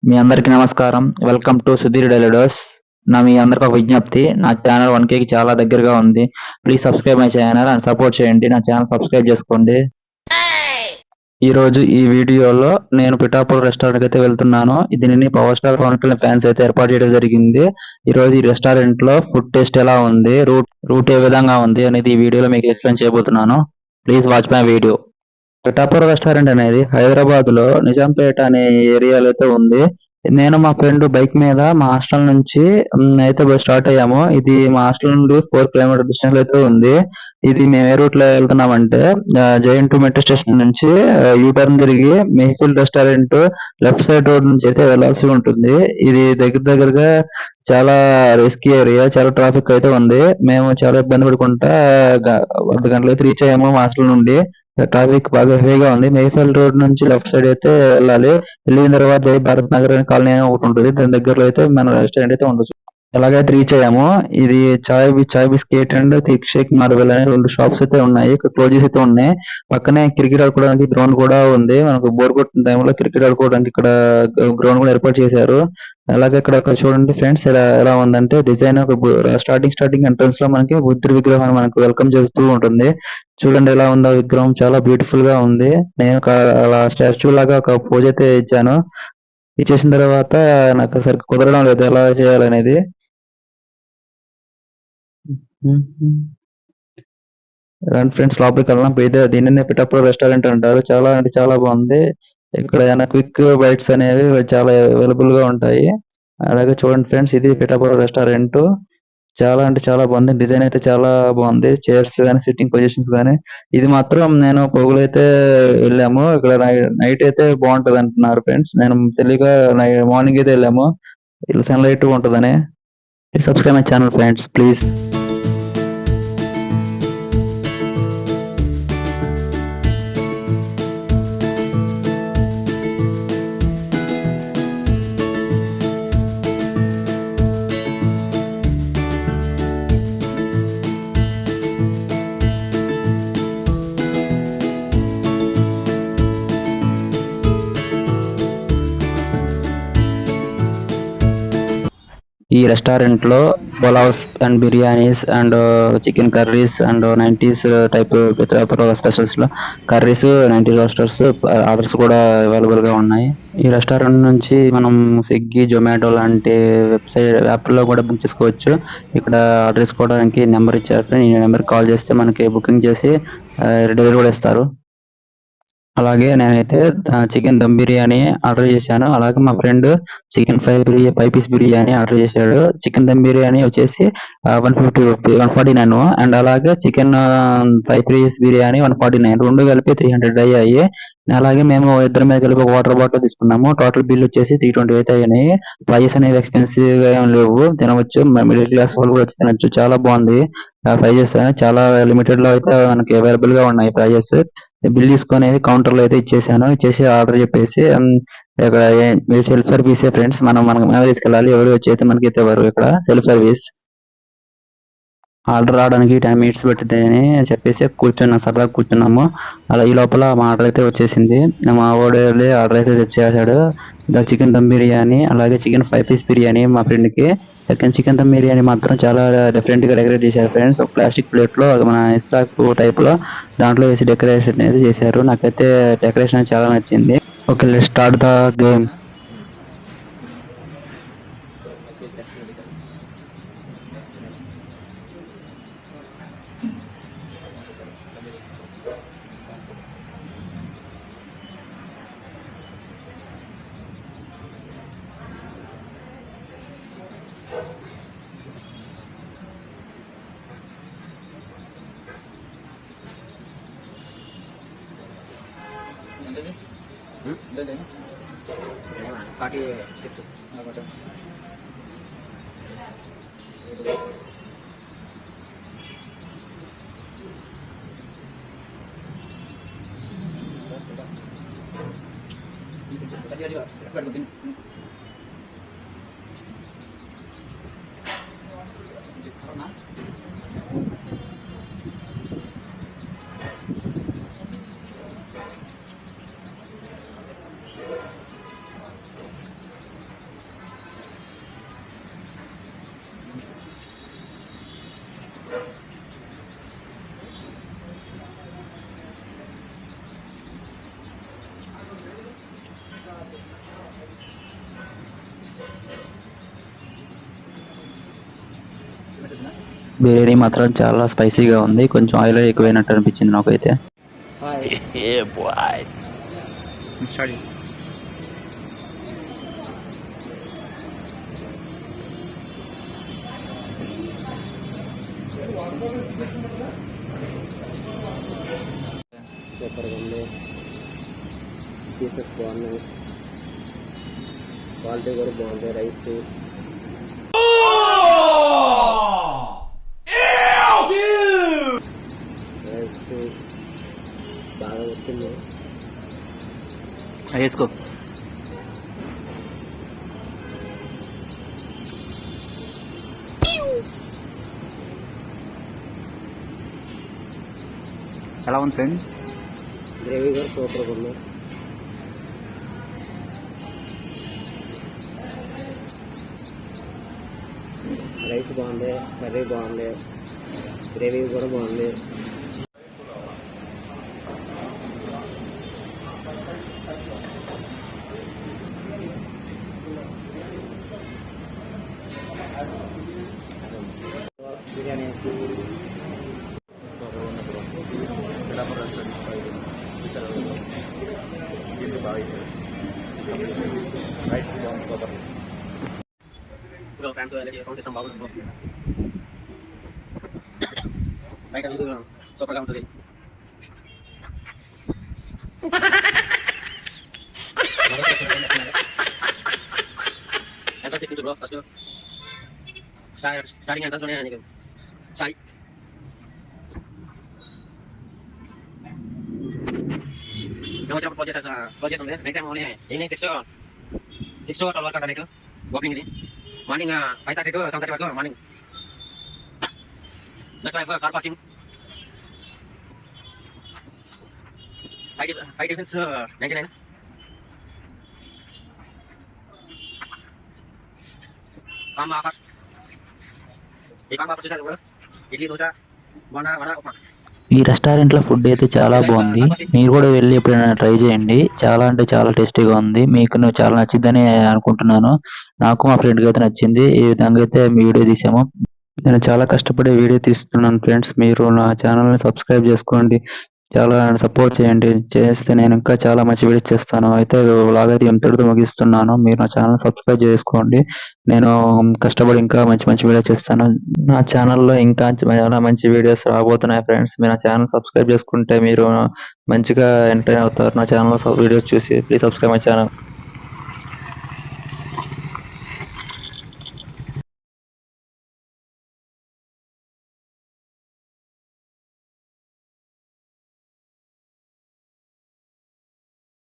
మీ అందరికీ నమస్కారం. Welcome to Sudheer daily dose. మీ అందరికి ఒక విజ్ఞప్తి. నా ఛానల్ 1Kకి చాలా దగ్గరగా ఉంది. Please subscribe my channel and support చేయండి. నా ఛానల్ సబ్స్క్రైబ్ చేసుకోండి. ఈరోజు ఈ వీడియోలో నేను పిఠాపురం రెస్టారెంట్కి అయితే వెళ్తున్నాను. దీనిని power star Pawan Kalyan fans అయితే ఏర్పాటు చేయడం జరిగింది. ఈరోజు ఈ రెస్టారెంట్లో ఫుడ్ టేస్ట్ ఎలా ఉంది, రూట్ ఏ విధంగా ఉంది అనేది ఈ వీడియోలో మీకు ఎక్స్ప్లెయిన్ చేయబోతున్నాను. Please watch my video. Pithapuram restaurant అనేది హైదరాబాద్ లో నిజాంపేట అనే ఏరియాలో అయితే ఉంది. నేను మా ఫ్రెండ్ బైక్ మీద మా హాస్టల్ నుంచి అయితే స్టార్ట్ అయ్యాము. ఇది మా హాస్టల్ నుండి 4 కిలోమీటర్ డిస్టెన్స్ లో అయితే ఉంది. ఇది మేము ఏ రూట్ లో వెళ్తున్నామంటే జైన్ టు మెట్రో స్టేషన్ నుంచి యూటర్న్ తిరిగి Mehfil restaurant left side road నుంచి అయితే వెళ్లాల్సి ఉంటుంది. ఇది దగ్గరగా చాలా రిస్కీ ఏరియా, చాలా ట్రాఫిక్ అయితే ఉంది. మేము చాలా ఇబ్బంది పడుకుంటా 1 గంటలో అయితే రీచ్ అయ్యాము మా హాస్టల్ నుండి. ట్రాఫిక్ బాగా హెవీగా ఉంది. మేఫెల్ రోడ్ నుంచి లెఫ్ట్ సైడ్ అయితే వెళ్ళాలి. వెళ్ళిన తర్వాత జై భారత్ నగర్ అనే కాలనీ ఒకటి ఉంటుంది. దాని దగ్గరలో అయితే మన రెస్టారెంట్ అయితే ఉండొచ్చు. ఎలాగైతే రీచ్ అయ్యామో ఇది chai biscuit and thick shake marble అనే 2 షాప్స్ అయితే ఉన్నాయి. ఇక్కడ క్లోజెస్ అయితే ఉన్నాయి. పక్కనే క్రికెట్ ఆడుకోవడానికి గ్రౌండ్ కూడా ఉంది. మనకు బోర్ కొట్టిన టైంలో క్రికెట్ ఆడుకోవడానికి ఇక్కడ గ్రౌండ్ కూడా ఏర్పాటు చేశారు. అలాగే ఇక్కడ చూడండి ఫ్రెండ్స్, ఎలా ఉందంటే డిజైన్ స్టార్టింగ్ ఎంట్రన్స్ లో మనకి బుద్ధుడి విగ్రహం మనకు వెల్కమ్ చేస్తూ ఉంటుంది. చూడండి ఎలా ఉందో విగ్రహం, చాలా బ్యూటిఫుల్ గా ఉంది. నేను అలా స్టాచ్యూ లాగా ఒక పోజ్ అయితే ఇచ్చాను. ఇచ్చేసిన తర్వాత నాకు సరిగ్గా కుదరడం లేదు ఎలా చేయాలనేది. రండి ఫ్రెండ్స్, లోపలికి వెళ్దాం. ఇదే దీనినే పిఠాపురం రెస్టారెంట్ అంటారు. చాలా అంటే చాలా బాగుంది. ఇక్కడ ఏమైనా క్విక్ బైట్స్ అనేవి చాలా అవైలబుల్ గా ఉంటాయి. అలాగే చూడండి ఫ్రెండ్స్, ఇది పిఠాపురం రెస్టారెంట్. చాలా అంటే చాలా బాగుంది. డిజైన్ అయితే చాలా బాగుంది. చైర్స్ కానీ, సిట్టింగ్ పొజిషన్స్ కానీ. ఇది మాత్రం నేను పొగులైతే వెళ్ళాము. ఇక్కడ నైట్ అయితే బాగుంటది అంటున్నారు ఫ్రెండ్స్. నేను తెలియక మార్నింగ్ అయితే వెళ్ళాము. ఇలా సన్లైట్ ఉంటుందని. Subscribe my channel friends please. ఈ రెస్టారెంట్ లో pulaos and biryanis and chicken curries and 90s type specials లో కర్రీస్, 90s రోస్టర్స్ ఆర్డర్స్ కూడా అవైలబుల్ గా ఉన్నాయి. ఈ రెస్టారెంట్ నుంచి మనం స్విగ్గీ, జొమాటో లాంటి యాప్ లో కూడా బుక్ చేసుకోవచ్చు. ఇక్కడ ఆర్డర్ చేసుకోవడానికి నెంబర్ ఇచ్చారు. ఈ నెంబర్ కాల్ చేస్తే మనకి బుకింగ్ చేసి డెలివరీ కూడా ఇస్తారు. అలాగే నేనైతే చికెన్ దమ్ బిర్యానీ ఆర్డర్ చేశాను. అలాగే మా friend chicken 5 piece biryani order చేశాడు. చికెన్ దమ్ బిర్యానీ వచ్చేసి 149 అండ్ అలాగే చికెన్ 5 పీస్ బిర్యానీ 149, రెండు కలిపి 300 అయ్యాయి. అలాగే మేము ఇద్దరి మీద కలిపి ఒక వాటర్ బాటిల్ తీసుకున్నాము. టోటల్ బిల్ వచ్చేసి 320 అయితే అయినాయి. ప్రైస్ అనేది ఎక్స్పెన్సివ్ గా ఏం లేవు, తినవచ్చు. మిడిల్ క్లాస్ వాళ్ళు కూడా తినొచ్చు. చాలా బాగుంది. ప్రైజెస్ చాలా లిమిటెడ్ లో అయితే మనకి అవైలబుల్ గా ఉన్నాయి ప్రైజెస్. బిల్ తీసుకొని కౌంటర్ లో అయితే ఇచ్చేసాను. ఇచ్చేసి ఆర్డర్ చెప్పేసి ఇక్కడ మీరు సెల్ఫ్ సర్వీస్ ఫ్రెండ్స్, మనం తీసుకెళ్ళాలి. ఎవరు వచ్చి అయితే మనకి ఇవ్వరు. ఇక్కడ సెల్ఫ్ సర్వీస్. ఆర్డర్ రావడానికి 10 మినిట్స్ పట్టింది అని చెప్పేసి సరదాగా కూర్చున్నాము. అలా ఈ లోపల మా ఆర్డర్ అయితే వచ్చేసింది. మా వాడు ఆర్డర్ అయితే తెచ్చేసాడు. చికెన్ దమ్ బిర్యానీ, అలాగే చికెన్ 5 పీస్ బిర్యానీ మా ఫ్రెండ్ కి. చికెన్ దమ్ బిర్యానీ మాత్రం చాలా డిఫరెంట్ గా డెకరేట్ చేశారు ఫ్రెండ్స్. ఒక ప్లాస్టిక్ ప్లేట్ లో మన ఇస్రాక్ టైప్ లో దాంట్లో వేసి డెకరేషన్ అయితే చేశారు. నాకైతే డెకరేషన్ చాలా నచ్చింది. Okay, let's start the game. Biryani మాత్రం చాలా స్పైసీగా ఉంది. కొంచెం ఆయిల్ ఎక్కువైనట్టు అనిపించింది నాకైతే. Yeah, boy. సూపర్గా ఉంది. పీసెస్ బాగున్నాయి, క్వాలిటీ కూడా బాగుంది. రైస్ బాగా వచ్చింది. వేసుకో. ఎలా ఉంది ఫ్రెండ్? గ్రేవీ కూడా సూపర్గా ఉంది. రైస్ బాగుంది, కర్రీ బాగుంది, గ్రేవీ కూడా బాగుంది. బిర్యానీ ఫ్రెండ్స్ సౌండ్ సిస్టమ్ బాగుంది. బయట సూపర్గా ఉంటుంది. ఎంట్రన్స్ ఎక్కించు బ్రో. ఫస్ట్ స్టార్టింగ్ ఎంట్రన్స్లోనే నీకు సాయి వచ్చినప్పుడు క్లోజ్ చేస్తుంది. Night time only evening 6 to 12 వరకు అంట. నీకు ఓపెనింగ్ ఇది మార్నింగ్ 5:30 to 7:30 వరకు morning. Next 5 car parking. 5 tiffins 99. Combo offer. ఈ కాంబో ఆఫర్ చూసారు కూడా ఇడ్లీ, దోశ, బోండా, వడ, ఉప్మా. ఈ రెస్టారెంట్లో ఫుడ్ అయితే చాలా బాగుంది. మీరు కూడా వెళ్ళి ఎప్పుడైనా ట్రై చేయండి. చాలా అంటే చాలా టేస్టీగా ఉంది. మీకు చాలా నచ్చిద్దని అనుకుంటున్నాను. నాకు మా ఫ్రెండ్కి అయితే నచ్చింది. ఈ విధంగా అయితే మీ వీడియో తీసాము. నేను చాలా కష్టపడి వీడియో తీస్తున్నాను ఫ్రెండ్స్. మీరు నా ఛానల్ని సబ్స్క్రైబ్ చేసుకోండి. చాలా సపోర్ట్ చేయండి. చేస్తే నేను ఇంకా చాలా మంచి వీడియోస్ చేస్తాను. అయితే వ్లాగ్ అయితే ఇంతటితో ముగిస్తున్నాను. మీరు నా ఛానల్ సబ్స్క్రైబ్ చేసుకోండి. నేను కష్టపడి ఇంకా మంచి మంచి వీడియోస్ చేస్తాను. నా ఛానల్‌లో ఇంకా చాలా మంచి వీడియోస్ రాబోతున్నాయి ఫ్రెండ్స్. మీరు నా ఛానల్ సబ్స్క్రైబ్ చేసుకుంటే మీరు మంచిగా ఎంటర్‌టైన్ అవుతారు. నా ఛానల్‌లో వీడియోస్ చూసి. Please subscribe my channel.